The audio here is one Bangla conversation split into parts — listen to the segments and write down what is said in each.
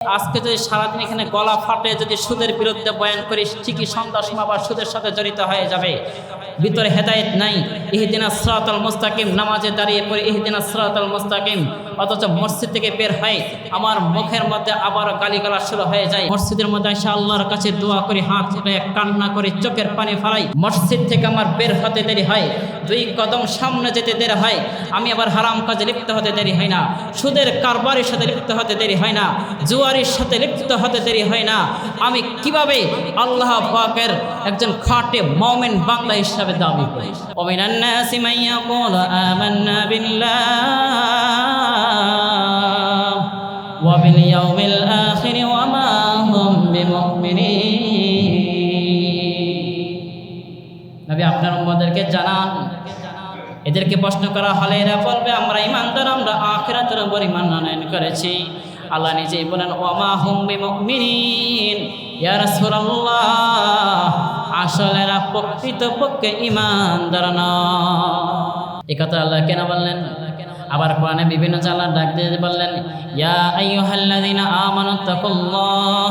আজকে যদি সারাদিন এখানে গলা ফাটে যদি সুদের বিরুদ্ধে বয়ান করি, ঠিকই সন্ধ্যার সময় আবার সুদের সাথে জড়িত হয়ে যাবে। ভিতরে হেদায়েত নাই। ইহদিনাস সিরাতাল মুস্তাকিম, নামাজে দাঁড়িয়ে পড়ে ইহদিনাস সিরাতাল মুস্তাকিম, অথচ মসজিদ থেকে বের হয় আমার মুখের মধ্যে আবার গালিগালাজ শুরু হয়ে যায়। মসজিদের মধ্যে এসে আল্লাহর কাছে দোয়া করি, হাত উঠে কান্না করে চোখের পানি ফেলাই। মসজিদ থেকে আমার বের হতে দেরি হয়, 2 কদম সামনে যেতে দেরি হয়। আমি আবার হারাম কাজে লিপ্ত হতে দেরি হয় না, সুদের কারবারের সাথে লিপ্ত হতে দেরি হয় না, জুয়ারির সাথে লিপ্ত হতে দেরি হয় না। আমি কিভাবে আল্লাহ পাকের একজন খাঁটি মুমিন বান্দা হিসেবে দাবি করি। ওমিনান নাসি মান ইয়াকুলু আমান্না বিল্লাহ ওয়া বিল ইয়াউমিল আখির ওয়া মা হুম বিমুমিনিন। নবী আপনার উম্মতদেরকে জানান, এদেরকে প্রশ্ন করা হলে এরা বলবে আমরা ঈমানদার, আমরা আখিরাতের উপর ঈমান আনয়ন করেছি। আল্লাহ নিজেই বলেন ওয়া মা হুম বিমুমিনিন, ইয়া রাসূলুল্লাহ আসলে এরা প্রকৃতপক্ষে ঈমানদার না। এই কথা আল্লাহ কেন বললেন? আবার কোরআনে বিভিন্ন জায়গায় ডাক দিয়ে বললেন ইয়া আইয়ুহাল্লাযীনা আমানুত্তাকুল্লাহ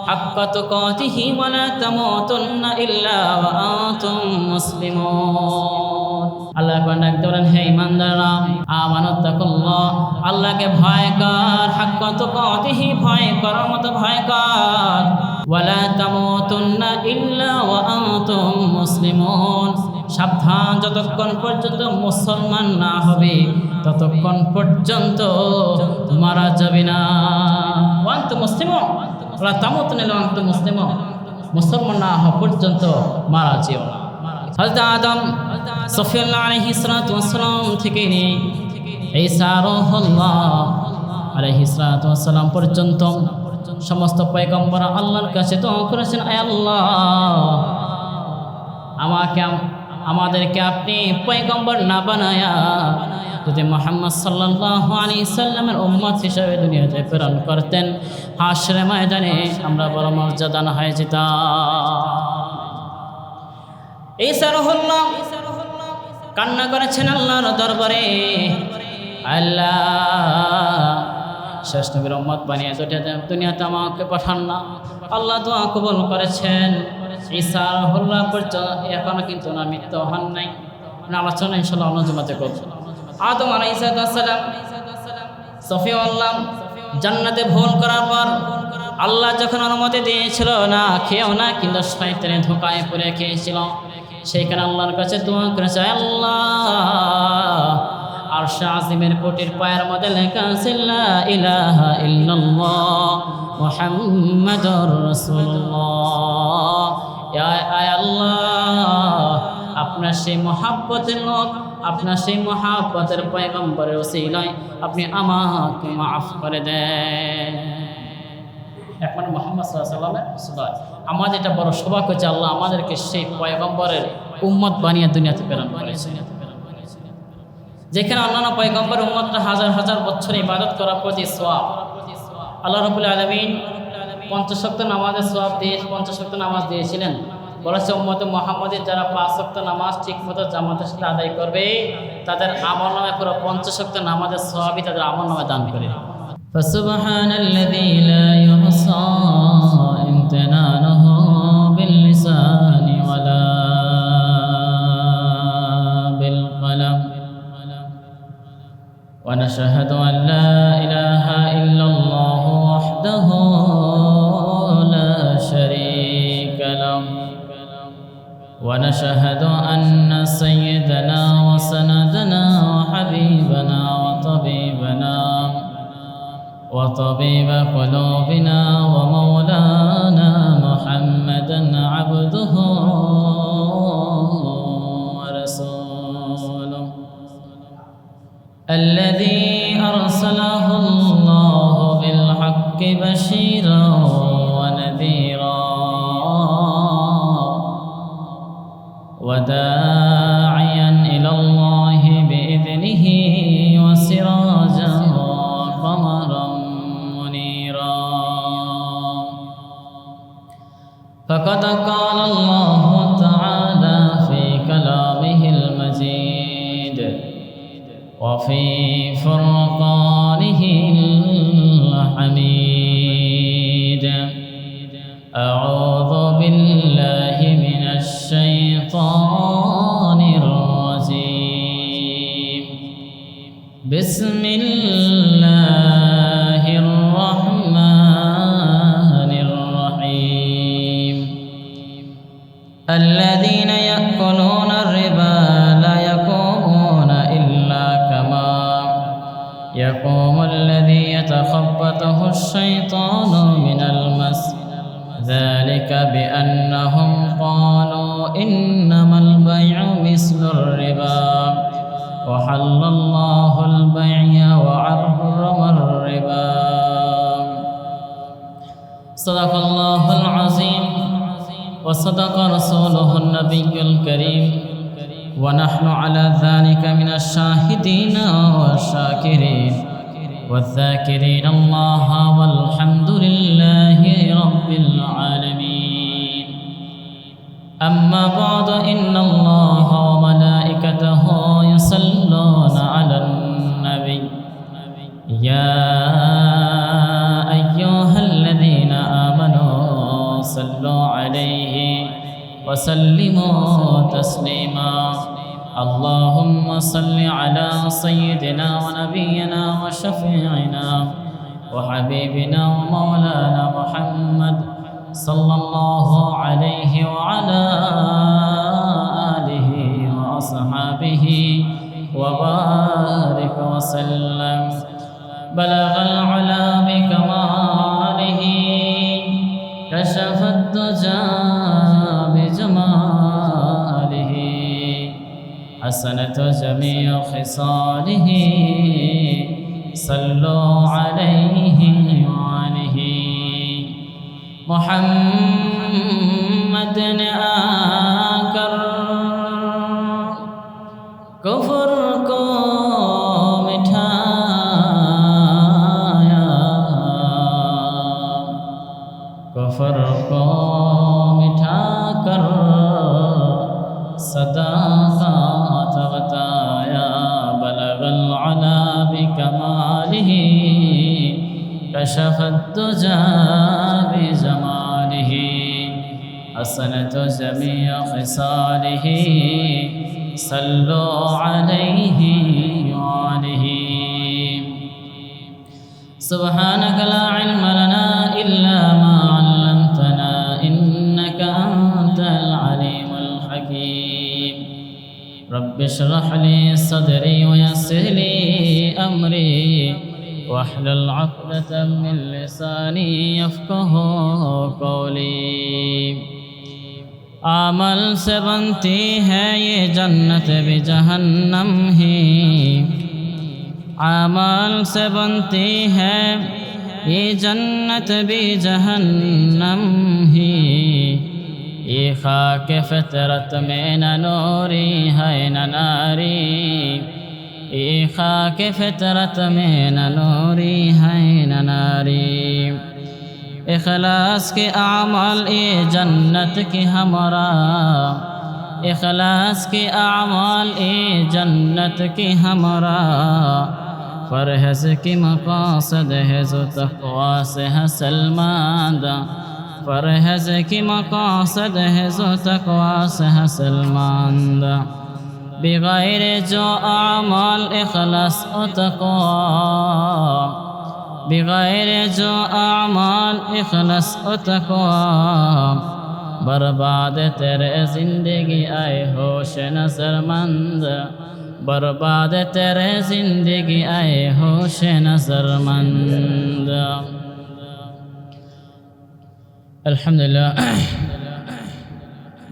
হাক্কা তুকাতিহি ওয়া লা তামুতুন্না ইল্লা ওয়া আনতুম মুসলিমুন। আল্লাহ কোরআনে ডাক দিয়ে বলেন হে ঈমানদাররা, আমানুত্তাকুল্লাহ আল্লাহকে ভয় কর, হাক্কা তুকাতিহি ভয় করার মতো ভয় কর, ওয়া লা তামুতুন্না ইল্লা ওয়া আনতুম মুসলিমুন। সাবধান, যতক্ষণ পর্যন্ত মুসলমান না হবে ততক্ষণ পর্যন্ত মারা যাবে না। ওয়ান্ত মুসলিমুন ওয়া তামুতুন ইল্লা ওয়া আনতুম মুসলিমুন, মুসলমান না হওয়া পর্যন্ত মারা যেও না। হযরত আদম সফিউল্লাহ আলাইহিস সালাতু ওয়াস সালাম থেকে নিয়ে ঈসা রূহুল্লাহ আলাইহিস সালাতু ওয়াস সালাম পর্যন্ত সমস্ত পয়গম্বর আল্লাহর কাছে দোয়া করেছেন, আয় আল্লাহ আমাদেরকে আপনি পয়গম্বর না বানায়া যদি মুহাম্মদ সাল্লাল্লাহু আলাইহি সাল্লামের উম্মত হিসেবে দুনিয়াতে প্রেরণ করতেন, হাশরে ময়দানে আমরা বড় মর্যাদান হয়ে যেতাম। ঈসা রূহুল্লাহ কান্না করেছেন আল্লাহর দরবারে, আল্লাহ শেষ নবীর উম্মত বানিয়ে দুনিয়াতে আমাকে পাঠান না। আল্লাহ দোয়া কবুল করেছেন। ঈসা রূহুল্লাহ পর্যন্ত এখনো কিন্তু না মৃত্যু হন নাই। আলোচনা ইনশাআল্লাহ অন্য জমাতে করব। আদম আলাইহিস সালাম সফিউল্লাহ জান্নাতে ভুল করার পর আল্লাহ যখন অনুমতি দিয়েছিল না খেয়েও না, কিন্তু শয়তানের ধোঁকায় পড়ে খেয়েছিল। সেইখানে আল্লাহর কাছে দোয়া করেছে, আল্লাহ আরশ আজিমের কোটির পায়ের মধ্যে লেখা আছে লা ইলাহা ইল্লাল্লাহ মুহাম্মাদুর রাসূলুল্লাহ। আয় আল্লাহ আপনার সেই মহাব্বতের লোক, আপনার সেই মহাব্বতের পয়গম্বরের ওসিলায় আপনি আমাকে মাফ করে দেন। এখন মুহাম্মদ সাল্লাল্লাহু আলাইহি ওয়াসাল্লাম আমাদের এটা বড় সৌভাগ্য যে আল্লাহ আমাদেরকে সেই পয়গম্বরের উম্মত বানিয়ে দুনিয়াতে প্রেরণ করেছেন। যেখানে অন্যান্য পয়গম্বর উম্মতরা হাজার হাজার বছর ইবাদত করার প্রতি সওয়াব, আল্লাহ রাব্বুল আলামিন 50 ওয়াক্ত নামাজের সওয়াব দিয়ে 50 ওয়াক্ত নামাজ দিয়েছিলেন। বলেছে উম্মতে মুহাম্মাদের যারা 5 ওয়াক্ত নামাজ ঠিকমতো জামাতের সাথে আদায় করবে তাদের আমলনামায় পুরো 50 ওয়াক্ত নামাজের সওয়াবই তাদের আমলনামায় দান করে দিবে। ফাসুবহানাল্লাযী লা ইহসা ইমতিনানুহু বিল লিসানি ওয়ালা বিল কলম ونشهد أن لا إله إلا الله وحده لا شريك له ونشهد أن سيدنا وسندنا وحبيبنا وطبيب قلوبنا ومولانا محمدا عبده ورسوله الذي أرسله الله بالحق بشيرا ونذيرا وداعيا إلى الله بإذنه وسراجا وقمرا منيرا. فقد قال الله تعالى في كلامه المجيد وفي فرقانه الحميد بسم الله الرحمن الرحيم الذين يأكلون الربا لا يقومون إلا كما يقوم الذي يتخبطه الشيطان من المس ذلك بأنهم قالوا إنما البيع مثل الربا وحل الله البيع وحرم الربا صدق الله العظيم وصدق رسوله النبي الكريم ونحن على ذلك من الشاهدين والشاكرين والذاكرين الله والحمد لله رب العالمين أما بعد إن الله وملائكته يصلون على النبي يا أيها الذين آمنوا صلوا عليه وسلموا تسليما اللهم صل على سيدنا ونبينا وشفيعنا وحبيبنا ومولانا محمد صلى الله عليه وعلى آله وأصحابه وبارك وسلم بلغ العلا بكماله كشف الدجى بجماله حسنت جميع خصاله صلوا عليه وآله محمد आकर कुफ्र को मिठाया कुफ्र को मिठाकर सदाकत बताया बलगल अला बिकमालिह कशफ الدجى بجماله حسنت جميع خصاله صلوا عليه وآله سبحانك لا علم لنا إلا ما علمتنا إنك أنت العليم الحكيم رب اشرح لي صدري ويسر لي أمري واحلل عقدة من لساني يفقه قولي अमल से बनती है ये जन्नत भी जहन्नम ही अमल से बनती है ये जन्नत भी जहन्नम ही ये खाक फितरत में न नूरी है न नारी ये खाक फितरत में न नूरी है न नारी इखलास के आमाल ये जन्नत की हमरा इखलास के आमाल ये जन्नत की हमरा फरहज़ की मक़ासद है जो तक़वा से हसलमांदा फरहज़ की मक़ासद है जो तक़वा से हसलमांदा बग़ैर जो आमाल इखलास और तक़वा बग़ैर जो आमाल इखलास और तक़वा बर्बाद तेरे ज़िंदगी आए होश नज़रमंद बर्बाद तेरे ज़िंदगी आए होश नज़रमंद अल्हम्दुलिल्लाह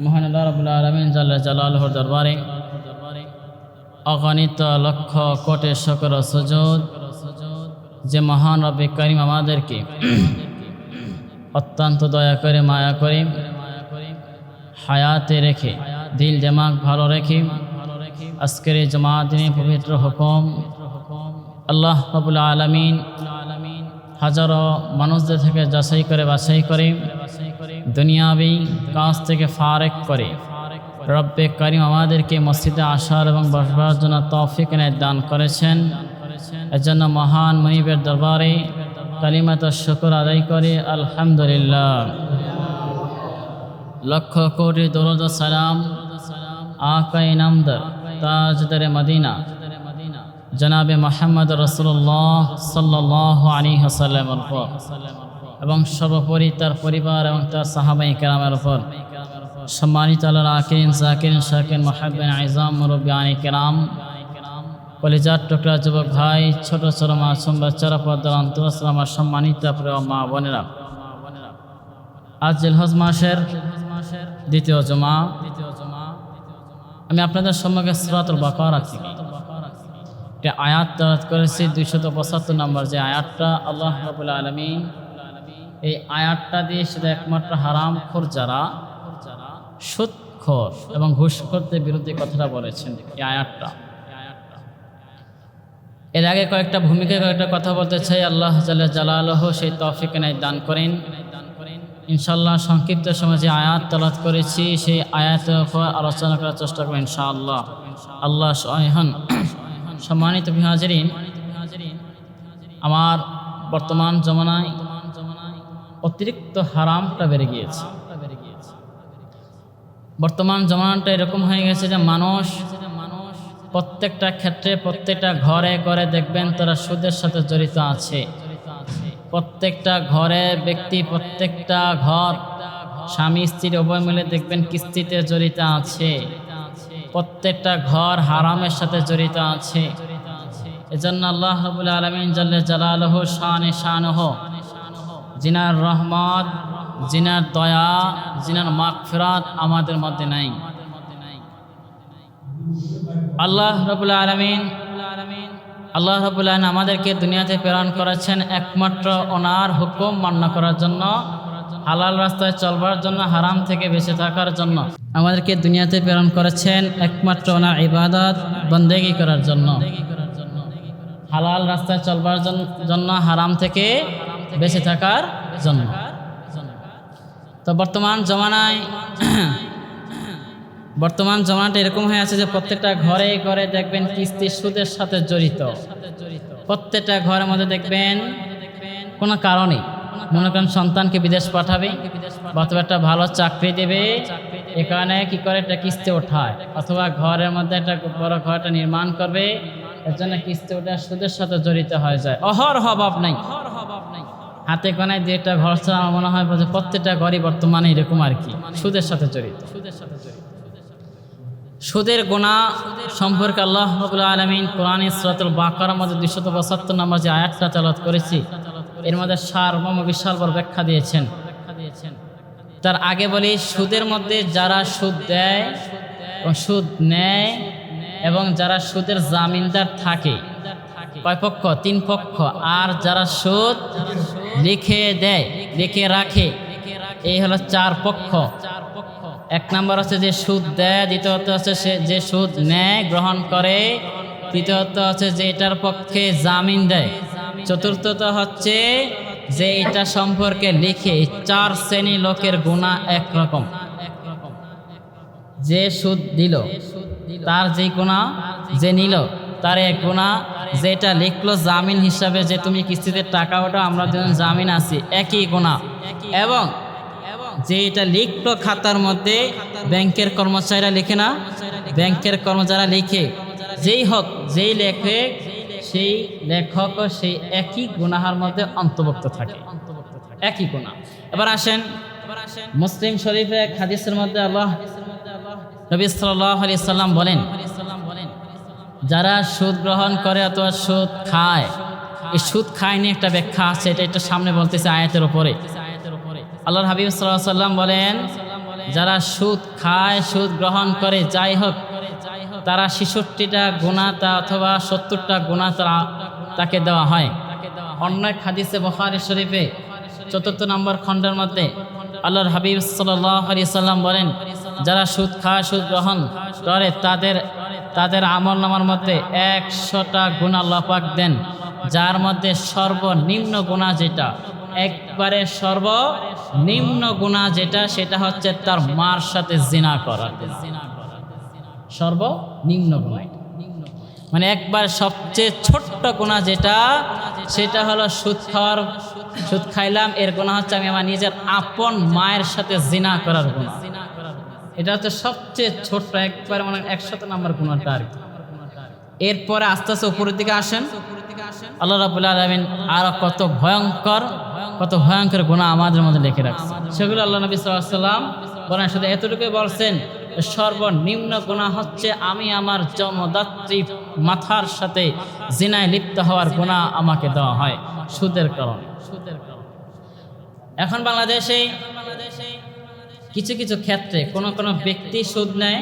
महान अल्लाह रब्बुल आलमीन जल्ल जलालुहुर दरबारे अगणित लक्ष कोटि शुक्र सुजूद যে মহান রব্বে কারীম আমাদেরকে অত্যন্ত দয়া করে মায়া করে হায়াতে রেখে দিল দিমাগ ভালো রেখে আজকের এই জমাত দিনে পবিত্র হুকুম আল্লাহ রাব্বুল আলামিন হাজারো মানুষদের থেকে যাচাই করে বাছাই করে দুনিয়াবি কাজ থেকে ফারেক করে রব্বে কারীম আমাদেরকে মসজিদে আসার এবং বসবার জন্য তৌফিক এনায়েত দান করেছেন এজন্য মহান মুনিবের দরবারে কালিমাত শুকর আদায় করে আলহামদুলিল্লাহ লক্ষ কোটি দরুদ সালাম আকা ইনামদার তাজদারে মদিনা জনাবে মুহাম্মদ রাসূলুল্লাহ সাল্লাল্লাহু আলাইহি ওয়াসাল্লামের উপর এবং সর্বোপরি তার পরিবার এবং তার সাহাবায়ে কেরামের উপর, সম্মানিত আল্লাহর আকিরিন জাকিরিন শাকিরিন মুহিব্বিন আইজাম মুরব্বিয়ানে কেরাম, কলিজার টুকরা যুবক ভাই, ছোট ছোট মাসুম বাচ্চারা, পর্দার অন্তরাল আমার সম্মানিত প্রিয় মা বোনেরা, আজ জিলহজ মাসের দ্বিতীয় জুমা। আমি আপনাদের সম্মুখে সূরাতুল বাকারা থেকে একটা আয়াত তেলাওয়াত করেছি, 275 নম্বর যে আয়াতটা। আল্লাহ রাব্বুল আলামিন এই আয়াতটা দিয়ে শুধু একমাত্র হারামখোর যারা, সুদখোর এবং ঘুষখোরদের বিরুদ্ধে কথাটা বলেছেন এই আয়াতটা। এর আগে কয়েকটা ভূমিকায় কয়েকটা কথা বলতে চাই। আল্লাহ জাল্লা জালালুহু সেই তৌফিক এনায়েত দান করেন। ইনশাআল্লাহ সংক্ষিপ্ত সময় যে আয়াত তেলাওয়াত করেছি সেই আয়াতের উপর আলোচনা করার চেষ্টা করব ইনশাআল্লাহ। আল্লাহ সহায়ন। সম্মানিত হাজিরিন, আমার বর্তমান জমানায় অতিরিক্ত হারামটা বেড়ে গিয়েছে। বর্তমান জমানাটা এরকম হয়ে গেছে যে মানুষ প্রত্যেকটা ক্ষেত্রে, প্রত্যেকটা ঘরে ঘরে দেখবেন তারা সুদের সাথে জড়িত আছে। প্রত্যেকটা ঘরে ব্যক্তি, প্রত্যেকটা ঘর স্বামী স্ত্রী উভয় মিলে দেখবেন কিস্তিতে জড়িত আছে। প্রত্যেকটা ঘর হারামের সাথে জড়িত আছে। এজন্য আল্লাহ রাব্বুল আলামিন জাল্লা জালালুহু শানে শানহু, জিনার রহমত, জিনার দয়া, জিনার মাগফিরাত আমাদের মধ্যে নাই। আল্লাহ রাব্বুল আলামিন আমাদেরকে দুনিয়াতে প্রেরণ করেছেন একমাত্র ওনার হুকুম মান্য করার জন্য, হালাল রাস্তায় চলবার জন্য, হারাম থেকে বেঁচে থাকার জন্য। আমাদেরকে দুনিয়াতে প্রেরণ করেছেন একমাত্র ওনার ইবাদত বন্দেগি করার জন্য, হালাল রাস্তায় চলবার জন্য, হারাম থেকে বেঁচে থাকার জন্য। তো বর্তমান জমানাটা এরকম হয়ে আছে যে প্রত্যেকটা ঘরে ঘরে দেখবেন কিস্তি সুদের সাথে জড়িত। প্রত্যেকটা ঘরের মধ্যে দেখবেন কোনো কারণে, মনে করেন সন্তানকে বিদেশ পাঠাবে অথবা একটা ভালো চাকরি দেবে, এ কারণে কি করে একটা কিস্তি ওঠায়, অথবা ঘরের মধ্যে একটা বড় ঘরটা নির্মাণ করবে, এর জন্য কিস্তি ওঠা সুদের সাথে জড়িত হয়ে যায়। অহরহ অভাব নাই, হাতে কোনায় যে একটা ঘর ছাড়া আমার মনে হয় প্রত্যেকটা ঘরই বর্তমানে এরকম আর কি সুদের সাথে জড়িত। সুদের গুনাহ সম্পর্কে আল্লাহ রাব্বুল আলামিন কোরআনে সূরাতুল বাকারার মধ্যে 275 নম্বর যে আয়াতটা তেলাওয়াত করেছি, এর মধ্যে সারমর্ম বিশাল বড় ব্যাখ্যা দিয়েছেন। তার আগে বলি, সুদের মধ্যে যারা সুদ দেয় ও সুদ নেয় এবং যারা সুদের জামিনদার থাকে, কয় পক্ষ? 3 পক্ষ। আর যারা সুদ লিখে দেয়, লিখে রাখে, এই হলো 4 পক্ষ। 1 নম্বর হচ্ছে যে সুদ দেয়, দ্বিতীয়ত হচ্ছে সে যে সুদ নেয় গ্রহণ করে, তৃতীয়ত হচ্ছে যে এটার পক্ষে জামিন দেয়, চতুর্থত হচ্ছে যে এটা সম্পর্কে লিখে। 4 শ্রেণী লোকের গুনাহ একরকম। যে সুদ দিল তার যে গুনাহ, যে নিল তার এক গুনাহ, যেটা লিখলো জামিন হিসাবে যে তুমি কিস্তিতে টাকা ওঠাও, আমরা দুজন জামিন আছি, একই গুনাহ। এবং যে এটা লিখলো খাতার মধ্যে, ব্যাংকের কর্মচারীরা লিখে না, ব্যাংকের কর্মচারীরা লিখে, যেই হোক, যেই লেখে, সেই লেখক সেই একই গুনাহের মধ্যে অন্তর্ভুক্ত থাকে, একই গুনাহ। এবার আসেন মুসলিম শরীফে এক হাদিসের মধ্যে আল্লাহ নবী সাল্লাল্লাহু আলাইহি সাল্লাম বলেন, যারা সুদ গ্রহণ করে অথবা সুদ খায়, এই সুদ খায় নিয়ে একটা ব্যাখ্যা আছে, এটা সামনে বলতেছে আয়াতের উপরে। আল্লাহর হাবিব সাল্লাল্লাহু আলাইহি সাল্লাম বলেন, যারা সুদ খায়, সুদ গ্রহণ করে, যাই হোক, তারা 66টা গুনাহ অথবা 70টা গুনাহ তাকে দেওয়া হয়। অন্য এক হাদিসে বুখারী শরীফে 4 নম্বর খণ্ডের মধ্যে আল্লাহর হাবিব সাল্লাল্লাহু আলাইহি সাল্লাম বলেন, যারা সুদ খায়, সুদ গ্রহণ করে, তাদের আমলনামার মধ্যে 100টা গুনাহ আল্লাহ পাক দেন, যার মধ্যে সর্বনিম্ন গুনাহ যেটা, একবারে সর্বনিম্ন গুনাহ যেটা, সেটা হচ্ছে তার মার সাথে জিনা করা। সর্বনিম্ন গুনাহ মানে একবার সবচেয়ে ছোট্ট গুনাহ যেটা, সেটা হলো সুদ খাইলাম, এর গুনাহ হচ্ছে আমি আমার নিজের আপন মায়ের সাথে জিনা করার গুনাহ। এটা হচ্ছে সবচেয়ে ছোট্ট, একবার মানে 100 নম্বর গুনাহটা আর কি। এরপরে আস্তে আস্তে উপরের দিকে আসেন, আল্লাহ রাব্বুল আলামিন আরো কত ভয়ঙ্কর গুনাহ আমাদের মধ্যে লিখে রাখছেন। সেগুলো আল্লাহ নবী সাল্লাল্লাহু আলাইহি ওয়াসাল্লাম বলেন, শুধু এতটুকুই বলছেন, সর্বনিম্ন গুনাহ হচ্ছে আমি আমার জন্মদাত্রী মাথার সাথে জিনায় লিপ্ত হওয়ার গুনাহ আমাকে দেওয়া হয় সুদের কারণে। এখন বাংলাদেশে কিছু কিছু ক্ষেত্রে কোনো ব্যক্তি সুদ নেয়,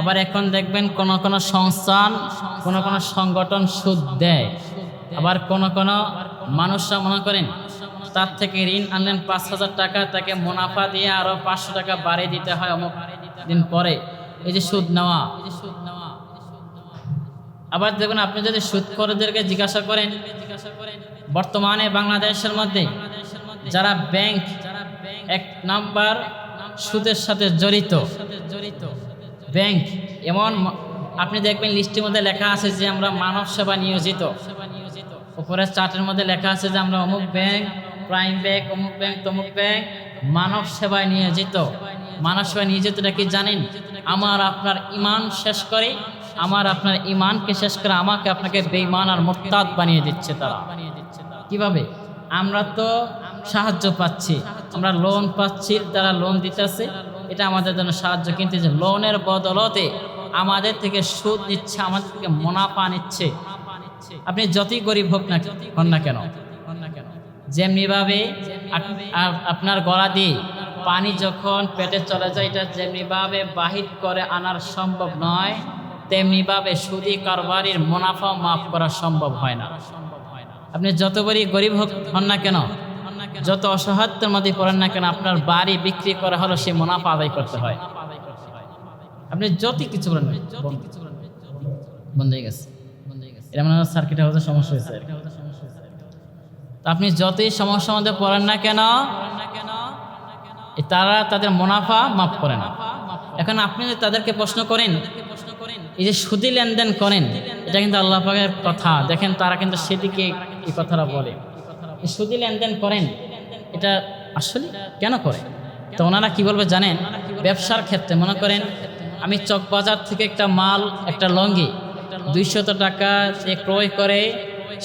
আবার এখন দেখবেন কোনো সংস্থান কোনো সংগঠন সুদ দেয়। আবার কোনো মানুষরা মনে করেন তার থেকে ঋণ আনলেন 5,000 টাকা, তাকে মুনাফা দিয়ে আরো 500 টাকা বাড়িয়ে দিতে হয় অমুক দিন পরে। এই যে সুদ নেওয়া। আবার দেখুন, আপনি যদি সুদখোরদেরকে জিজ্ঞাসা করেন, বর্তমানে বাংলাদেশের মধ্যে যারা ব্যাংক 1 নাম্বার সুদের সাথে জড়িত ব্যাংক, এমন আপনি দেখবেন লিস্টের মধ্যে লেখা আছে যে আমরা মানব সেবা নিয়োজিত, উপরে চার্টের মধ্যে লেখা আছে যে আমরা অমুক ব্যাংক, প্রাইম ব্যাংক, অমুক ব্যাংক, তমুক ব্যাংক মানব সেবায় নিয়োজিত। মানব সেবায় নিয়োজিতটা কি জানেন? আমার আপনার ইমান শেষ করে, আমার আপনার ইমানকে শেষ করে আমাকে আপনাকে বেঈমান আর মুরতাদ বানিয়ে দিচ্ছে তারা। কিভাবে? আমরা তো সাহায্য পাচ্ছি, আমরা লোন পাচ্ছি, তারা লোন দিতেছে, এটা আমাদের জন্য সাহায্য, কিন্তু যে লোনের বদলতে আমাদের থেকে সুদ নিচ্ছে, আমাদের থেকে মুনাফা নিচ্ছে। আপনি যতই গরিব হন না কেন, যেমনিভাবে আপনার গলা দিয়ে পানি যখন পেটে চলে যায়, এটা যেমনিভাবে বাহির করে আনার সম্ভব নয়, তেমনিভাবে সুদি কারবারির মুনাফা মাফ করা সম্ভব হয় না। আপনি যতবারই গরিব হন না কেন, যত অসহায়তার মধ্যে পড়েন না কেন, আপনার বাড়ি বিক্রি করা হলো সেই মুনাফা আদায় করতে হয়। আপনি যত কিছু বলেন, বন্ধ হয়ে গেছে, এটা মানে সার্কিট হাউসের সমস্যা হয়েছে। আপনি যতই সমস্যার মধ্যে পড়েন না কেন, তারা তাদের মুনাফা মাফ করে না। এখন আপনি যদি তাদেরকে প্রশ্ন করেন, এই যে সুদি লেনদেন করেন, এটা কিন্তু আল্লাহ পাকের কথা, দেখেন তারা কিন্তু সেদিকে এই কথাটা বলে, সুদি লেনদেন করেন, এটা আসলে কেন করে? তো ওনারা কি বলবে জানেন? ব্যবসার ক্ষেত্রে মনে করেন আমি চকবাজার থেকে একটা লঙ্গি 200 টাকা ক্রয় করে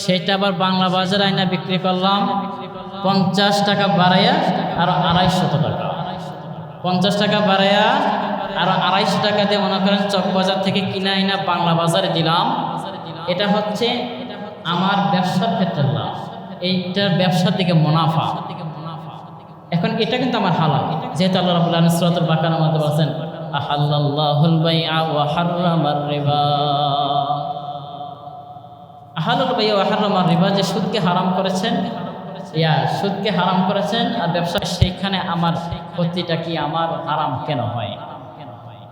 সেটা আবার বাংলা বাজারে আইনা বিক্রি করলাম 50 টাকা বাড়াইয়া আরো 250 টাকা, 50 টাকা বাড়াইয়া আরো 250 টাকা দিয়ে মনে করেন চকবাজার থেকে কিনে আইনা বাংলা বাজারে দিলাম। এটা হচ্ছে আমার ব্যবসার ক্ষেত্রে লাভ, এইটার ব্যবসার দিকে মুনাফা। এখন এটা কিন্তু আমার হালাল, যেহেতু আল্লাহ রাব্বুল আলামিন সূরাতুল বাকারার মধ্যে বলেছেন আহাল্লাল্লাহুল বাইআ ওয়া হাররামার রিবা। আহাল্লাল বাইআ ওয়া হাররামার রিবা, যে সুদকে হারাম করেছেন, সুদকে হারাম করেছেন আর ব্যবসা, সেইখানে আমার ক্ষতিটা কি, আমার হারাম কেন হয়?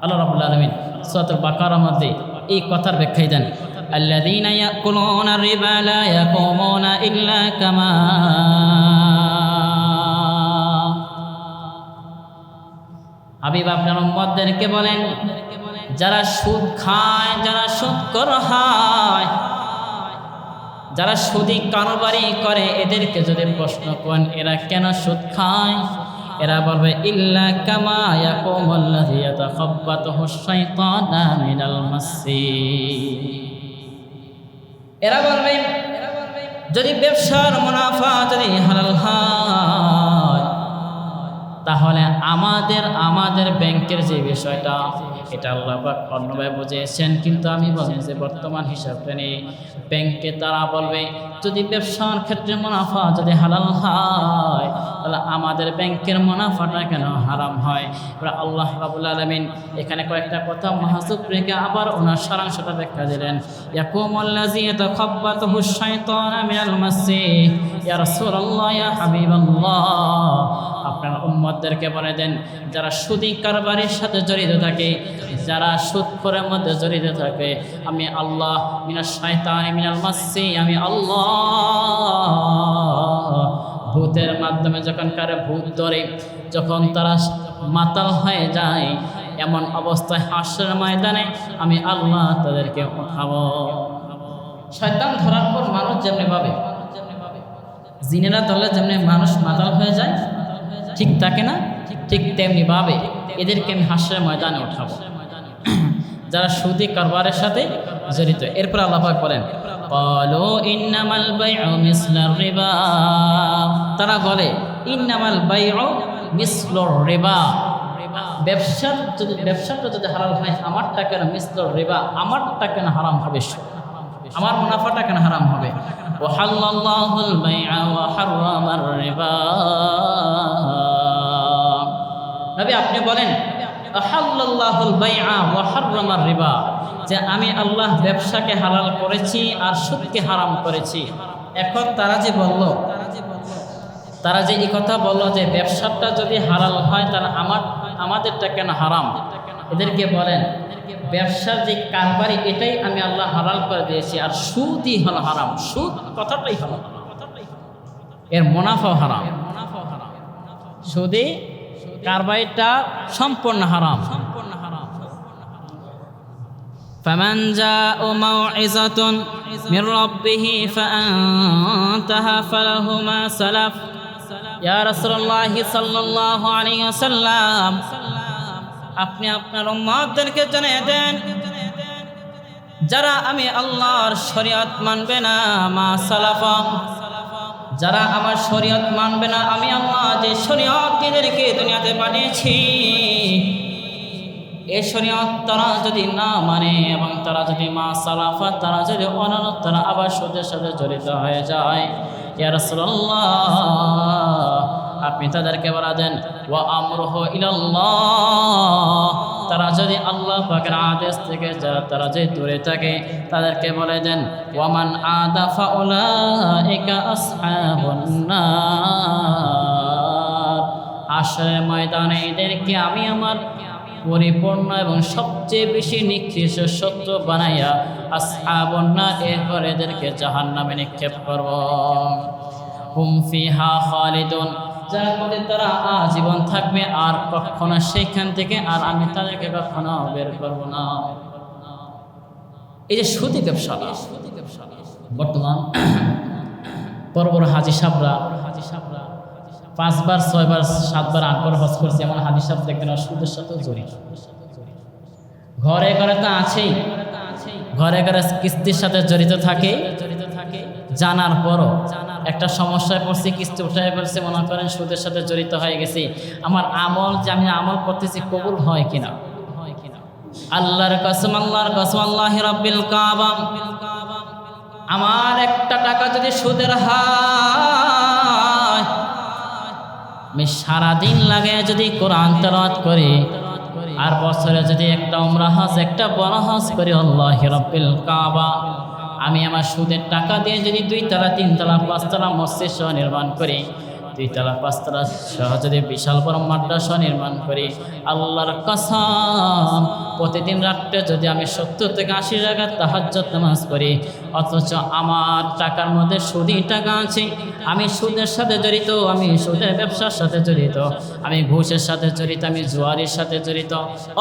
আল্লাহ রাব্বুল আলামিন সূরাতুল বাকারার মধ্যে এই কথার ব্যাখ্যা দেন, আল্লাযীনা ইয়াকুলুনা রিবা লা ইয়াকুমুনা ইল্লা কামা। হাবিব আপনার উম্মতদেরকে বলেন, যারা সুদ খায়, যারা সুদখোর হয়, যারা সুদি কারবারি করে, এদেরকে যদি প্রশ্ন করেন এরা কেন সুদ খায়, এরা বলবে ইল্লা কামা ইয়াকুমুল্লাযী ইয়াতাখাব্বাতুহুশ শাইতানু মিনাল মাসসি। এরা বলবে যদি ব্যবসার মুনাফা যদি হালাল হয়, তাহলে আমাদের ব্যাংকের যে বিষয়টা, এটা আল্লাহ পাক অন্যভাবে বুঝিয়েছেন, কিন্তু আমি বলছি যে বর্তমান হিসাবটা নিয়ে ব্যাংকে তারা বলবে যদি ব্যবসার ক্ষেত্রে মুনাফা যদি হালাল হয়, তাহলে আমাদের ব্যাংকের মুনাফাটা কেন হারাম হয়? এবার আল্লাহ রাব্বুল আলামিন এখানে কয়েকটা কথা মাহজুব রেখে আবার ওনার সারাংশটা ব্যাখ্যা দিলেন। ইয়াকুমুল্লাযী ইয়াতাখাব্বাতুহুশ শাইতানু মিনাল মাসসি। ইয়া রাসূলুল্লাহ, ইয়া হাবিবাল্লাহ, আপনার উম্মতদেরকে বলে দেন যারা সুদি কারবারের সাথে জড়িত থাকে, যারা সুদখোরের মধ্যে জড়িত থাকে, আমি আল্লাহ মিনাশ শাইতানি মিনাল মাসসি, আমি আল্লাহ ভূতের মাধ্যমে যখন কারে ভূত ধরে, যখন তারা মাতাল হয়ে যায়, এমন অবস্থায় হাসরের ময়দানে আমি আল্লাহ তাদেরকে উঠাবো। শয়তান ধরার পর মানুষ যেমনি ভাবে, জিনেরা ধরলে যেমনি মানুষ মাতাল হয়ে যায়, ঠিক থাকে না? ঠিক তেমনি ভাবে এদেরকে আমি হাসরের ময়দানে উঠাবো। যারা সুদি কারবারের সাথে জড়িত। এরপর আল্লাহ পাক বলেন ক্বালু ইন্নামাল বাইউ মিসলুর রিবা, তারা বলে ইন্নামাল বাইউ মিসলুর রিবা, ব্যবসাটা যদি হালাল হয় আমারটা কেন মিসলুর রিবা, আমারটা কেন হারাম হবে, আমার মুনাফাটা কেন হারাম হবে। ওয়াহাল্লাল্লাহুল বাইআ ওয়া হাররামার রিবা, নবী আপনি বলেন আহাল্লাল্লাহুল বাইআ ওয়া হাররামার রিবা, যে আমি আল্লাহ ব্যবসাকে হালাল করেছি আর সুদকে হারাম করেছি। এখন তারা যে এই কথা বলল যে ব্যবসাটা যদি হালাল হয় তাহলে আমাদেরটা কেন হারাম, এদেরকে বলেন ব্যবসার যে কারবারি এটাই আমি আল্লাহ হালাল করে দিয়েছি, আর সুদই হলো হারাম, সুদ কথাটাই হলো, এর মুনাফা হারাম, সুদে কারবারিটা সম্পূর্ণ হারাম। فمن جاء موعظة من ربه فأنتهى فله ما سلف يا رسول الله صلى الله عليه وسلم, আপনি আপনার উম্মতদেরকে জানিয়ে দেন যারা আমি আল্লাহর শরীয়ত মানবে না, মা সালাফা, যারা আমার শরীয়ত মানবে না, আমি আল্লাহ যে শরীয়ত এদেরকে দুনিয়াতে পাঠিয়েছি এই শরীয়ত তারা যদি না মানে এবং তারা যদি মা সালাফা, তারা যদি অনান্য, তারা আবার সুদের সাথে জড়িত হয়ে যায়, ইয়া রাসূলুল্লাহ আপনি তাদেরকে বলা দেন ওয়া আমরুহু ইলাল্লাহ, তারা যদি আল্লাহ পাকের আদেশ থেকে তারা যে দূরে থাকে তাদেরকে বলে দেন ওয়ামান আদা ফাউলাইকা আসহাবুন নার, হাশরের ময়দানে এদেরকে আমি আমার পরিপূর্ণ এবং সবচেয়ে বেশি নিকৃষ্ট শত্রু বানাইয়া আসহাবুন নার, এরপর এদেরকে জাহান্নামে নিক্ষেপ করব। হুম ফিহা খালিদুন, যার মধ্যে তারা আজীবন থাকবে আর কখনো সেইখান থেকে আর আমি তাদেরকে কখনো বের করব না। এই যে সুদী ব্যবসা, বর্তমান বড় বড় হাজি সাহেবরা 5 বার 6 বার 7 বার 8 বার হজ করছে এমন হাজি সাহেব দেখবেন সুদের সাথে জড়িত, ঘরে ঘরে তো আছেই, ঘরে ঘরে কিস্তির সাথে জড়িত থাকে, জানার পরও একটা সমস্যায় পড়ছি, কিস্তি উঠায় ফেলছে, মনে করেন সুদের সাথে জড়িত হয়ে গেছি, আমার আমল যে আমি আমল করতেছি কবুল হয় কিনা। আল্লাহর কসম, আল্লাহর কসম, আল্লাহ রাব্বিল কাবা, আমার একটা টাকা যদি সুদের হয়, আমি সারাদিন লাগে যদি কোরআন তেলাওয়াত করি আর বছরে যদি একটা উমরা হজ, একটা বড় হজ করি, আল্লাহ রাব্বিল কাবা, আমি আমার সুদের টাকা দিয়ে যদি 2 তলা 3 তলা 5 তলা মসজিদ সহ নির্মাণ করি, 2 তলা 5 তলা সহ যদি বিশাল বড় মাদ্রাসা নির্মাণ করি, আল্লাহর কসম প্রতিদিন রাত্রে যদি আমি 70 থেকে 80 রাকাত তাহাজ্জুদ নামাজ পড়ি, অথচ আমার টাকার মধ্যে সুদি টাকা আছে, আমি সুদের সাথে জড়িত, আমি সুদের ব্যবসার সাথে জড়িত, আমি ঘুষের সাথে জড়িত, আমি জুয়ারির সাথে জড়িত,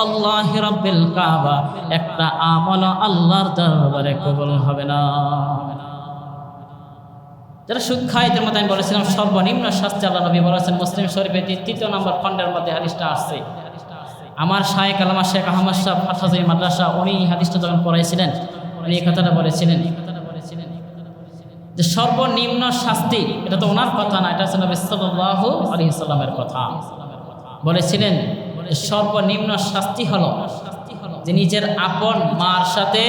আল্লাহ রাব্বিল কাবা একটা আমল আল্লাহর দরবারে কবুল হবে না। যারা সুদ খায় এদের মধ্যে আমি বলেছিলাম সর্বনিম্ন শাস্তি আল্লাহ নবী বলেছেন, মুসলিম শরীফের 3 নম্বর খণ্ডের মধ্যে হাদিসটা আসছে। আমার শায়েখ আল্লামা শেখ আহমদ সাহেব হাফেজুল মাদ্রাসা, উনি হাদিসটা যখন পড়াইছিলেন উনি এই কথাটা বলেছিলেন যে সর্বনিম্ন শাস্তি, এটা তো ওনার কথা না, এটা হচ্ছে নবী সাল্লাল্লাহু আলাইহি সাল্লামের কথা, বলেছিলেন সর্বনিম্ন শাস্তি হলো যে নিজের আপন মার সাথে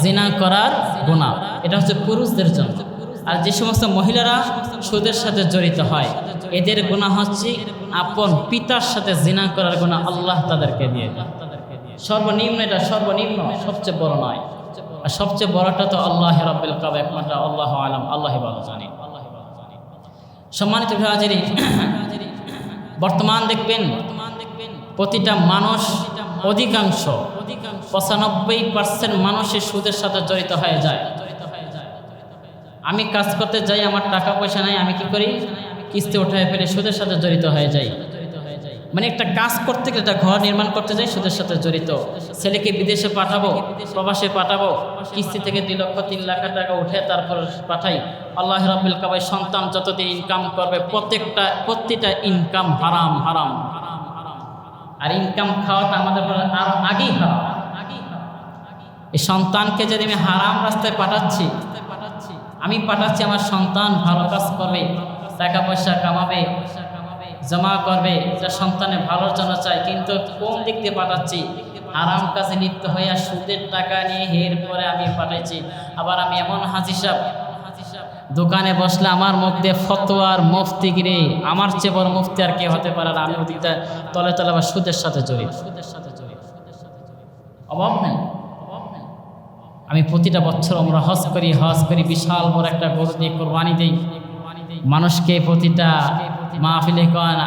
জিনা করার গুনাহ, এটা হচ্ছে পুরুষদের জন্য। আর যে সমস্ত মহিলারা সুদের সাথে জড়িত হয় এদের গুনাহ হচ্ছে আপন পিতার সাথে জিনা করার গুনাহ, আল্লাহ তাদেরকে দিয়ে দেন। সর্বনিম্ন, এটা সর্বনিম্ন, সবচেয়ে বড় নয়, আর সবচেয়ে বড়টা তো আল্লাহ রাব্বিল কাবা, একমাত্র আল্লাহু আলাম, আল্লাহই ভালো জানেন। সম্মানিত ভাইরা, বর্তমান দেখবেন প্রতিটা মানুষ, অধিকাংশ 95% মানুষের সুদের সাথে জড়িত হয়ে যায়। আমি কাজ করতে যাই, আমার টাকা পয়সা নাই, আমি কি করি, কিস্তি উঠায় ফেলে সুদের সাথে জড়িত হয়ে যাই। মানে একটা কাজ করতে গেলে, একটা ঘর নির্মাণ করতে যাই, সুদের সাথে জড়িত। ছেলেকে বিদেশে পাঠাবো, প্রবাসে পাঠাবো, কিস্তি থেকে 2 লক্ষ 3 লাখ টাকা উঠে তারপর পাঠাই। আল্লাহ রাব্বিল কাবা সন্তান যতদিন ইনকাম করবে প্রতিটা ইনকাম হারাম হারাম, আর ইনকাম খাওয়াটা আমাদের আরো আগেই হারাম। এই সন্তানকে যদি আমি হারাম রাস্তায় পাঠাচ্ছি, আমি পাঠাচ্ছি আমার সন্তান ভালো কাজ করবে, টাকা পয়সা কামাবে, জমা করবে, এটা সন্তানের ভালোর জন্য চাই, কিন্তু কোন দিক দিয়ে পাঠাচ্ছি? হারাম কাজে লিপ্ত হইয়া সুদের টাকা নিয়ে এরপরে আমি পাঠাইছি। আবার আমি এমন হাজি সাহেব, দোকানে বসলে আমার মুখ দিয়ে ফতোয়ার মুফতিগিরি, আমার চেয়ে বড় মুফতি আর কে হতে পারে? আর আমি ওদিকটা তলে তলে আবার সুদের সাথে জড়িত। অভাব নেই। আমি প্রতিটা বছর আমরা হজ করি, বিশাল বড় একটা গরু দিয়ে কোরবানি দিই, মানুষকে প্রতিটা মাহফিলে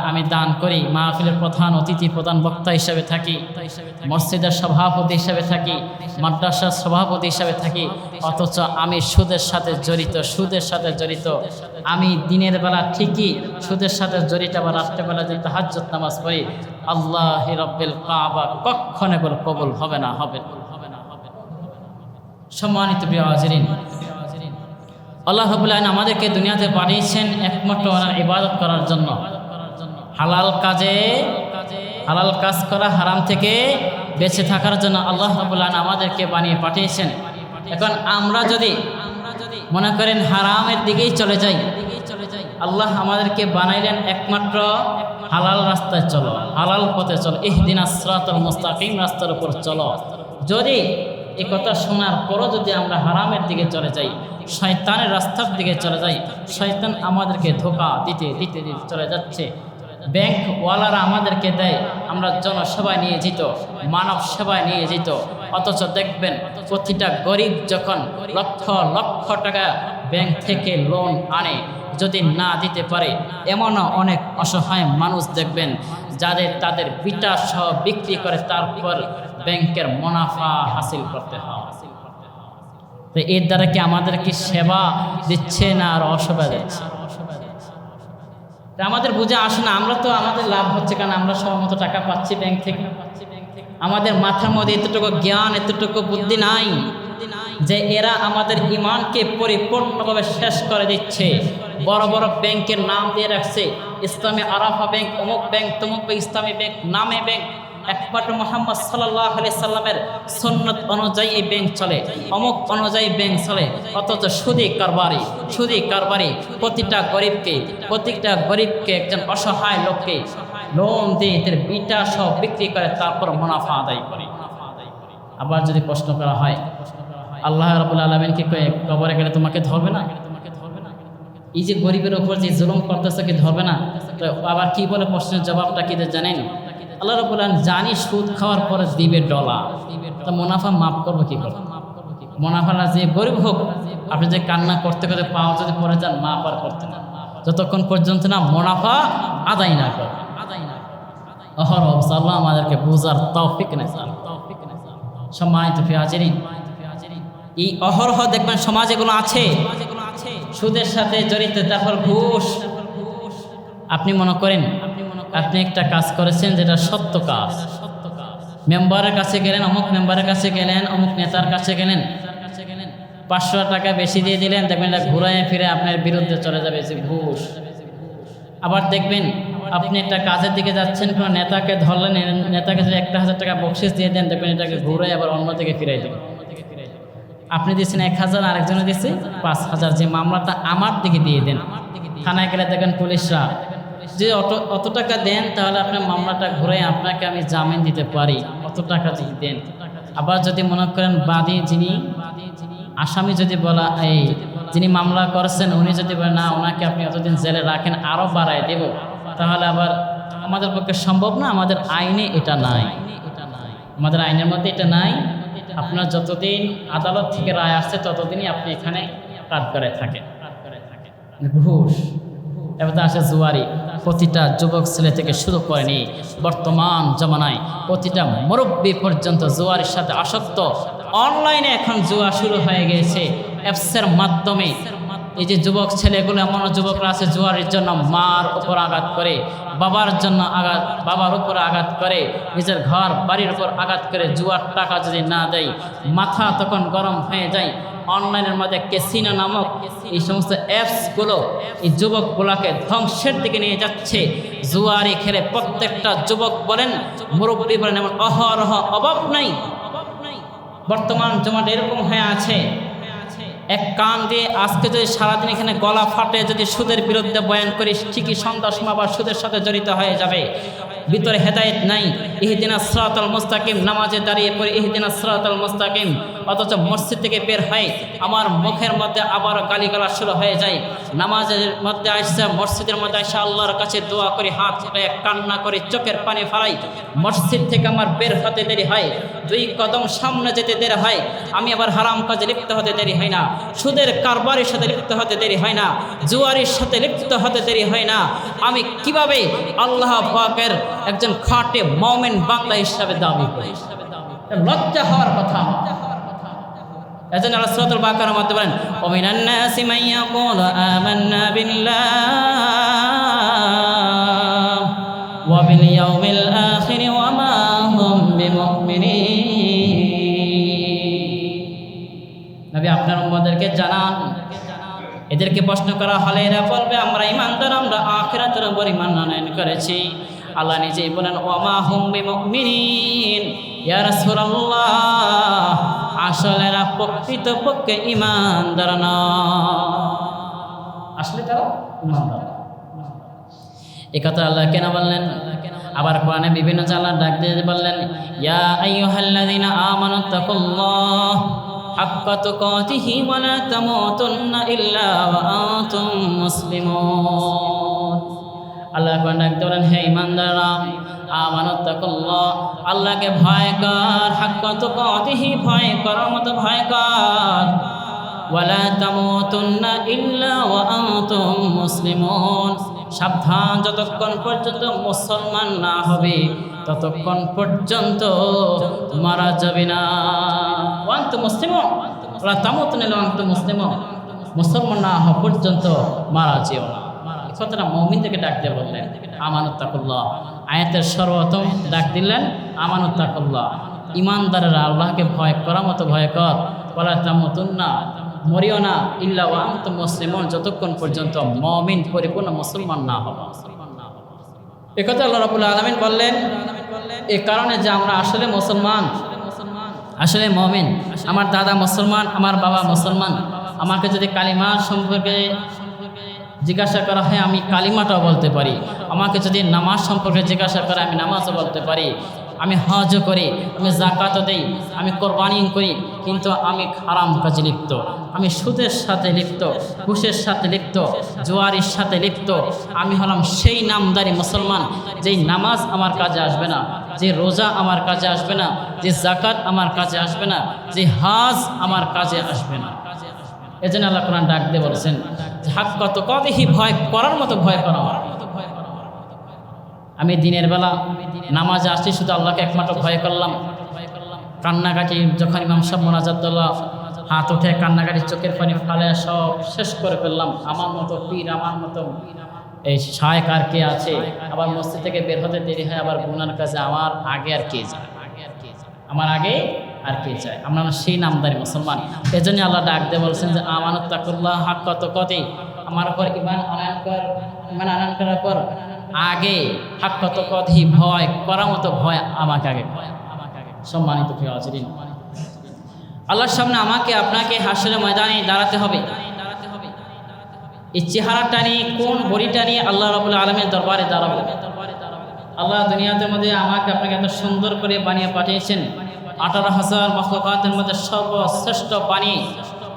আমি দান করি, মাহফিলের প্রধান অতিথি, প্রধান বক্তা হিসাবে থাকি, মসজিদের সভাপতি হিসাবে থাকি, মাদ্রাসার সভাপতি হিসাবে থাকি, অথচ আমি সুদের সাথে জড়িত। আমি দিনের বেলা ঠিকই সুদের সাথে জড়িত, আবার রাত্রেবেলা যে তাহাজ্জুদ নামাজ পড়ি, আল্লাহ রাব্বিল কাবা কখনো কবুল হবে না। সম্মানিত প্রিয় হাজিরিন, আল্লাহ রাব্বুল আলামিন আমাদেরকে দুনিয়াতে পাঠিয়েছেন একমাত্র ওনার ইবাদত করার জন্য, হালাল কাজ করা, হারাম থেকে বেঁচে থাকার জন্য আল্লাহ রাব্বুল আলামিন আমাদেরকে বানিয়ে পাঠিয়েছেন। এখন আমরা যদি মনে করেন হারামের দিকেই চলে যাই, আল্লাহ আমাদেরকে বানাইলেন একমাত্র হালাল রাস্তায় চলো, হালাল পথে চলো, ইহদিনাস সিরাতাল মুস্তাকিম, রাস্তার উপর চলো। যদি এই কথা শোনার পরও যদি আমরা হারামের দিকে চলে যাই, শয়তানের রাস্তার দিকে চলে যাই, শয়তান আমাদেরকে ধোঁকা দিতে চলে যাচ্ছে। ব্যাংকওয়ালারা আমাদেরকে দেয়, আমরা জনসেবায় নিয়ে যেত, মানব সেবায় নিয়ে যেত, অথচ দেখবেন প্রতিটা গরিব যখন লক্ষ লক্ষ টাকা ব্যাংক থেকে লোন আনে, যদি না দিতে পারে, এমনও অনেক অসহায় মানুষ দেখবেন তাদের বিটা সহ বিক্রি করে তারপর ব্যাংকের মুনাফা হাসিল করতে হয়। তো এর দ্বারা কি আমাদেরকে সেবা দিচ্ছে না আর অসেবা দিচ্ছে? আমাদের বুঝে আসে না। আমরা তো আমাদের লাভ হচ্ছে, কারণ আমরা সমমত টাকা পাচ্ছি ব্যাংক থেকে। আমাদের মাথার মধ্যে এতটুকু জ্ঞান, এতটুকু বুদ্ধি নাই যে এরা আমাদের ইমানকে পরিপূর্ণভাবে শেষ করে দিচ্ছে। বড় বড় ব্যাংকের নাম দিয়ে রাখছে, ইসলামী আরাফা ব্যাংক, অমুক ব্যাংক, তমুক ব্যাংক, ইসলামী ব্যাংক, নামে ব্যাংক। একমাত্র মুহাম্মদ সাল্লাল্লাহু আলাইহি সাল্লামের সুন্নাত অনুযায়ী এই ব্যাংক চলে, অমুক অনুযায়ী ব্যাংক চলে, অথচ সুদী কারবারি প্রতিটা গরিবকে একজন অসহায় লোককে লোন দিয়ে এদের বিটা সহ বিক্রি করে তারপর মুনাফা আদায় করে। আবার যদি প্রশ্ন করা হয়, আল্লাহ রাব্বুল আলামিনকে কবরে গেলে তোমাকে ধরবে না? এই যে গরিবের উপর যে জুলুম করতেছে, কি ধরবে না? তো আবার কি বলে প্রশ্নের জবাবটা কি জানেন? আল্লাহ রাব্বুল আলামিন জানি সুদ খাওয়ার পরে দিবে ডলা, তা মুনাফা মাফ করবো কি করবো? মুনাফাটা যে গরিব হোক, আপনি যে কান্না করতে করতে পাও যদি পরে যান, মাফ আর করতে না, যতক্ষণ পর্যন্ত না মুনাফা আদায় না করে। অহরহ আল্লাহ আমাদেরকে বুঝার তৌফিক নেই। সম্মানিত প্রিয় হাজিরিন, এই অহরহ দেখবেন সমাজ এগুলো আছে, সুদের সাথে জড়িত, তারপর ঘুষ। আপনি মনে করেন আপনি একটা কাজ করেছেন যেটা সত্য কাজ, মেম্বারের কাছে গেলেন, অমুক মেম্বারের কাছে গেলেন, অমুক নেতার কাছে গেলেন, 500 টাকা বেশি দিয়ে দিলেন, দেখবেন এটা ঘুরায় ফিরে আপনার বিরুদ্ধে চলে যাবে, যে ঘুষ। আবার দেখবেন আপনি একটা কাজের দিকে যাচ্ছেন, কোনো নেতাকে ধরলেন, নেতাকে যদি 1000 টাকা বকশিস দিয়ে দেন, দেখবেন এটাকে ঘুরায় আবার অন্য দিকে ফিরাই দেবেন। আপনি দিয়েছেন 1000, আরেকজনে দিয়েছে 5000, যে মামলাটা আমার দিকে দিয়ে দেন। থানায় গেলে দেখেন পুলিশরা যে অত টাকা দেন, তাহলে আপনার মামলাটা ঘুরে আপনাকে আমি জামিন দিতে পারি, অত টাকা দিয়ে দেন। আবার যদি মনে করেন বাদী, যিনি আসামি যদি বলা, যিনি মামলা করেছেন উনি যদি বলেন না, ওনাকে আপনি অতদিন জেলে রাখেন, আরও বাড়ায় দেব, তাহলে আবার আমাদের পক্ষে সম্ভব না। আমাদের আইনে এটা নাই, আমাদের আইনের মধ্যে এটা নাই। আপনার যতদিন আদালত থেকে রায় আসছে ততদিনই আপনি এখানে কাঠগড়ায় থাকেন। ঘুষ এবার আসে জুয়ারি। প্রতিটা যুবক ছেলে থেকে শুরু করে নিয়ে বর্তমান জমানায় প্রতিটা মুরব্বী পর্যন্ত জুয়ারির সাথে আসক্ত। অনলাইনে এখন জুয়া শুরু হয়ে গেছে অ্যাপসের মাধ্যমে। এই যে যুবক ছেলেগুলো, এমন যুবকরা আছে জুয়ারির জন্য মার উপর আঘাত করে, বাবার উপর আঘাত করে, নিজের ঘর বাড়ির উপর আঘাত করে, জুয়ার টাকা যদি না দেয় মাথা তখন গরম হয়ে যায়। অনলাইনের মধ্যে ক্যাসিনো নামক এই সমস্ত অ্যাপসগুলো এই যুবকগুলোকে ধ্বংসের দিকে নিয়ে যাচ্ছে। জুয়ারি খেলে প্রত্যেকটা যুবক বলেন, মুরব্বী বলেন, এমন অহরহ অভাব নাই বর্তমান জমাটা এরকম হয়ে আছে, এক কান দিয়ে আজকে যদি সারাদিন এখানে গলা ফাটে যদি সুদের বিরুদ্ধে বয়ান করি, ঠিকই সন্ধ্যার সময় আবার সুদের সাথে জড়িত হয়ে যাবে। ভিতরে হেদায়েত নাই। ইহদিনাস সিরাতাল মুস্তাকিম, নামাজে দাঁড়িয়ে পড়ে ইহদিনাস সিরাতাল মুস্তাকিম, অথচ মসজিদ থেকে বের হয় আমার মুখের মধ্যে আবার গালিগালাজ শুরু হয়ে যায়। নামাজের মধ্যে আসছে, মসজিদের মধ্যে আসে আল্লাহর কাছে দোয়া করে, হাত উঠে কান্না করে, চোখের পানি ফেলাই। মসজিদ থেকে আমার বের হতে দেরি হয়, 2 কদম সামনে যেতে দেরি হয়। আমি আবার হারাম কাজে লিপ্ত হতে দেরি হয় না, সুদের কারবারের সাথে লিপ্ত হতে দেরি হয় না, জুয়ারির সাথে লিপ্ত হতে দেরি হয় না। আমি কিভাবে আল্লাহ পাকের একজন খাঁটে মুমিন বান্দা হিসাবে দাবি করি? লজ্জা হওয়ার কথা। এজন্য আল্লাহ সূরাতুল বাকারার মধ্যে বলেন, ওয়া মিনান নাসি মান ইয়াকুলু আমান্না বিল্লাহি ওয়া বিল ইয়াউমিল আখির ওয়া মা হুম বিমুমিনিন। নবী আপনার উম্মতদেরকে জানান, এদেরকে প্রশ্ন করা হলে এরা বলবে আমরা ঈমানদার, আমরা আখিরাতের উপর ঈমান আনয়ন করেছি। আল্লাহ নিজেই বলেন, ওয়া মা হুম বিমুমিনিন, ইয়া রাসূলুল্লাহ, আসলে এরা প্রকৃতপক্ষে ঈমানদার না। আসলে তারা ঈমানদার। এই কথা আল্লাহ কেন বললেন? আবার কোরআনে বিভিন্ন জায়গায় ডাক দিয়ে বললেন, ইয়া আইয়ুহাল্লাযীনা আমানুত্তাকুল্লাহ হাক্কা তুকাতিহি ওয়া লা তামুতুন্না ইল্লা ওয়া আনতুম মুসলিমুন। আল্লাহ কোরআনে ডাক দিয়ে বলেন, হে ঈমানদাররা, আমানুত্তাকুল্লাহ, আল্লাহকে ভয় কর, হাক্কা তুকাতিহি, ভয় করার মতো ভয় কর, ওয়া লা তামুতুন্না ইল্লা ওয়া আনতুম মুসলিমুন। সাবধান, যতক্ষণ পর্যন্ত মুসলমান না হবে ততক্ষণ পর্যন্ত মারা যাবে না। ওয়ান্ত মুসলিমুন ওয়া তামুতুন ইল্লা ওয়ান্তুম মুসলিমুন, মুসলমান না হওয়া পর্যন্ত মারা যেও না। এই কথাটা মুমিনদেরকে ডাক দিয়ে বললেন, আমানুত্তাকুল্লাহ। আয়াতের সর্বোত্তম ডাক দিলেন আমানুত্তাকুল্লাহ, ঈমানদারেরা আল্লাহকে ভয় করার মতো ভয় কর, ওয়ালা তামুতুন্না, মরিও না, ইল্লা ওয়া আনতুম মুসলিমুন, যতক্ষণ পর্যন্ত মুমিন পরিপূর্ণ মুসলমান না হবে। এই কথা আল্লাহ রাব্বুল আলামিন বললেন এই কারণে যে আমরা আসলে মুসলমান, আসলে মুমিন। আমার দাদা মুসলমান, আমার বাবা মুসলমান। আমাকে যদি কালিমা সম্পর্কে জিজ্ঞাসা করা হয় আমি কালিমাটাও বলতে পারি। আমাকে যদি নামাজ সম্পর্কে জিজ্ঞাসা করা আমি নামাজও বলতে পারি। আমি হজও করি, আমি যাকাতও দেই, আমি কোরবানিও করি, কিন্তু আমি হারাম কাজে লিপ্ত, আমি সুদের সাথে লিপ্ত, ঘুষের সাথে লিপ্ত, জুয়ারির সাথে লিপ্ত। আমি হলাম সেই নামদারি মুসলমান যেই নামাজ আমার কাজে আসবে না, যে রোজা আমার কাজে আসবে না, যে যাকাত আমার কাজে আসবে না, যে হজ আমার কাজে আসবে না। এজন্য আল্লাহ কোরআন ডাক দিয়ে বলছেন যে হাক্কা তুকাতিহি, ভয় করার মতো ভয় করা। আমি দিনের বেলা নামাজে আসছি, শুধু আল্লাহকে একমাত্র ভয় করলাম। কান্নাকাটি যখন ইমাম সাহেব মোনাজাত দিল, হাত উঠে কান্নাকাটি, চোখের পানি ফালে সব শেষ করে ফেললাম। আমার মতো পীর, আমার মতো এই শায়েখ আর কে আছে? আবার মসজিদ থেকে বের হতে দেরি হয়, আবার গুনার কাছে আমার আগে আর কে যায়? আমার আগে আর কে চায়? আমরা সেই নামদারি মুসলমান। এজন্য আল্লাহ ডাক দিয়ে বলছেন যে আমানুত্তাকুল্লাহ হাক্কা তুকাতিহি, আমার উপর ঈমান আনয়ন কর, ঈমান আনয়ন করার পর আগে হাক্কা তুকাতিহি, ভয় করার মতো ভয় আমাকে আগে। সম্মানিত প্রিয় হাজিরিন, আল্লাহর সামনে আমাকে আপনাকে হাসরের ময়দানে দাঁড়াতে হবে। এই চেহারাটা নিয়ে, কোন বডিটা নিয়ে আল্লাহ রাব্বুল আলামিনের দরবারে দাঁড়াবো? আল্লাহ দুনিয়াতে মধ্যে আমাকে আপনাকে এত সুন্দর করে বানিয়ে পাঠিয়েছেন। 18,000 মাখলুকাতের মধ্যে সর্বশ্রেষ্ঠ বানিয়ে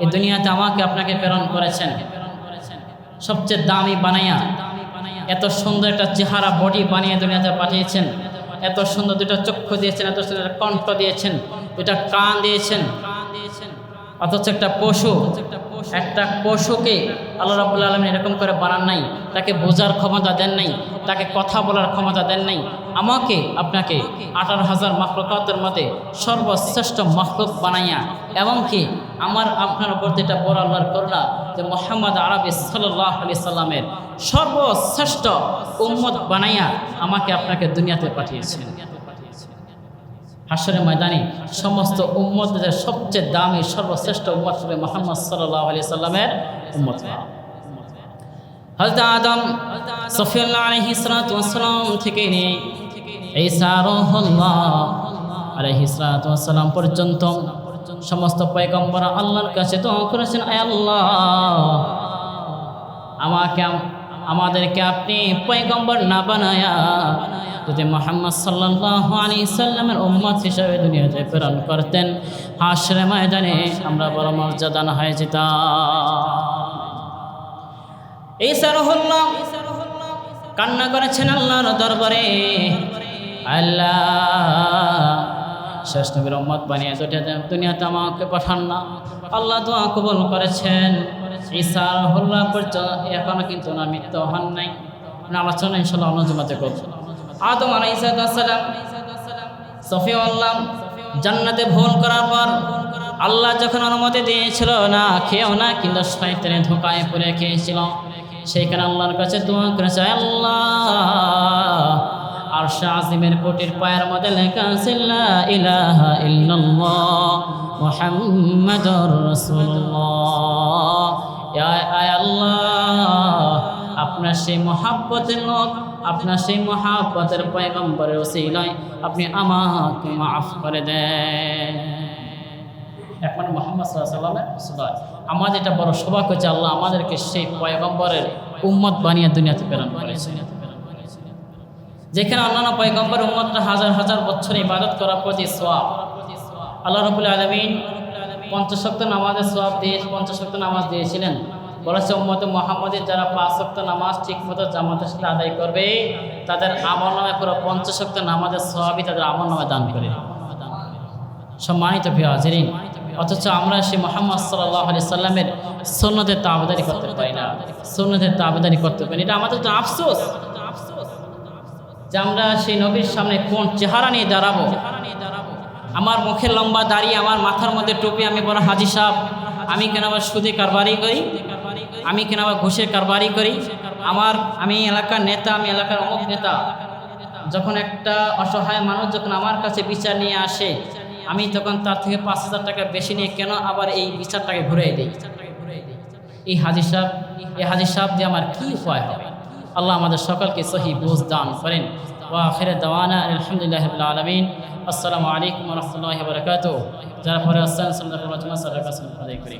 এই দুনিয়াতে আমাকে আপনাকে প্রেরণ করেছেন। সবচেয়ে দামি বানাইয়া এত সুন্দর একটা চেহারা বডি বানিয়ে দুনিয়াতে পাঠিয়েছেন। এত সুন্দর দুটো চক্ষু দিয়েছেন, এত সুন্দর কণ্ঠ দিয়েছেন, দুটা কান দিয়েছেন। অথচ একটা পশুকে আল্লাহ রাব্বুল আলামিন এরকম করে বানান নাই, তাকে বোঝার ক্ষমতা দেন নাই, তাকে কথা বলার ক্ষমতা দেন নাই। আমাকে আপনাকে 18,000 মাখলুকাতের মধ্যে সর্বশ্রেষ্ঠ মাখলুক বানাইয়া, এবং কি আমার আপনার উপর যেটা বড় আল্লাহর করুণা যে মুহাম্মদ আরবি সাল্লাল্লাহু আলাইহি সাল্লামের সর্বশ্রেষ্ঠ উম্মত বানাইয়া আমাকে আপনাকে দুনিয়াতে পাঠিয়েছেন। হাসরের ময়দানে সমস্ত উম্মতদের সবচেয়ে দামি সর্বশ্রেষ্ঠ উম্মত হবে মুহাম্মদ সাল্লাল্লাহু আলাইহি সাল্লামের উম্মত। হযরত আদম সফিউল্লাহ আলাইহিস সালাতু ওয়াস সালাম থেকে নিয়ে ঈসা রূহুল্লাহ আলাইহিস সালাতু ওয়াস সালাম পর্যন্ত সমস্ত পয়গম্বর আল্লাহর কাছে দোয়া করেছেন, আয় আল্লাহ আমাদেরকে আপনি পয়গম্বর না বানায়া যদি মুহাম্মদ সাল্লাল্লাহু আলাইহি সাল্লামের উম্মত হিসেবে দুনিয়াতে প্রেরণ করতেন, হাশরের ময়দানে আমরা বড় মর্যাদান হয়ে যেতাম। ঈসা রুহুল্লাহ কান্না করেছেন আল্লাহর দরবারে, আল্লাহ শেষ নবীর উম্মত বানিয়ে দুনিয়াতে আমাকে পাঠান না। আল্লাহ দোয়া কবুল করেছেন। ঈসা রুহুল্লাহ পর্যন্ত এখনো কিন্তু না মৃত্যু হন নাই। আলোচনা ইনশাআল্লাহ অন্য জুমাতে করব। আদম আলাইহিস সালাম সফিউল্লাহ জান্নাতে ভুল করার পর আল্লাহ যখন অনুমতি দিয়েছিল না খেও না, কিন্তু শয়তানের ধোঁকায় পড়ে খেয়েছিল। সেইখানে আল্লাহর কাছে দোয়া করেছে, আল্লাহ আরশে আজিমের কোটির পায়ের মধ্যে লেখা আছে লা ইলাহা ইল্লাল্লাহ মুহাম্মাদুর রাসূলুল্লাহ। আয় আল্লাহ আপনার সেই মহাব্বতের লোক, আপনার সেই মহাব্বতের পয়গম্বরের ওসিলায় আপনি আমাকে মাফ করে দেন। এখন মুহাম্মদ সাল্লাল্লাহু আলাইহি ওয়াসাল্লামের ওসিলায় আমাদের এটা বড় সৌভাগ্য যে আল্লাহ আমাদেরকে সেই পয়গম্বরের উম্মত বানিয়ে দুনিয়াতে প্রেরণ করেছেন। যেখানে অন্যান্য পয়গম্বর উম্মতরা হাজার হাজার বছর ইবাদত করার প্রতি সওয়াব, আল্লাহ রাব্বুল আলামিন 50 ওয়াক্ত নামাজের সওয়াব দিয়ে 50 ওয়াক্ত নামাজ দিয়েছিলেন। বলেছে উম্মতে মুহাম্মাদের যারা 5 ওয়াক্ত নামাজ ঠিকমতো জামাতের সাথে আদায় করবে তাদের আমলনামায় পুরো 50 ওয়াক্ত নামাজের সওয়াবই তাদের আমলনামায় দান করে। সম্মানিত প্রিয় হাজিরিন, অথচ আমরা সেই মুহাম্মদ সাল্লাল্লাহু আলাইহি সাল্লামের সুন্নতের তাবেদারি করতে পারি না, সুন্নতের তাবেদারি করতে পারি। এটা আমাদের তো আফসোস যে আমরা সেই নবীর সামনে কোন চেহারা নিয়ে দাঁড়াবো। আমার মুখে লম্বা দাড়ি, আমার মাথার মধ্যে টুপি, আমি বড় হাজি সাহেব, আমি কেন আবার সুদে কারবারি করি, আমি কেন আবার ঘুষের কারবারি করি, আমি এলাকার নেতা, আমি এলাকার অমুক নেতা। যখন একটা অসহায় মানুষ যখন আমার কাছে বিচার নিয়ে আসে, আমি তখন তার থেকে 5,000 টাকা বেশি নিয়ে কেন আবার এই বিচারটাকে ঘুরিয়ে দিই। এই হাজি সাহেব দিয়ে আমার কি উপায় হবে? আল্লাহ আমাদের সকলকে সহি বুঝ দান করেন। ওয়া আখিরে দাওয়ানা আলহামদুলিল্লাহি রাব্বিল আলামিন। আসসালামু আলাইকুম ওয়া রাহমাতুল্লাহি ওয়া বারাকাতুহু। যারা পরে আসছেন সাল্লাল্লাহু আলাইহি ওয়া সাল্লাম আদায় করি।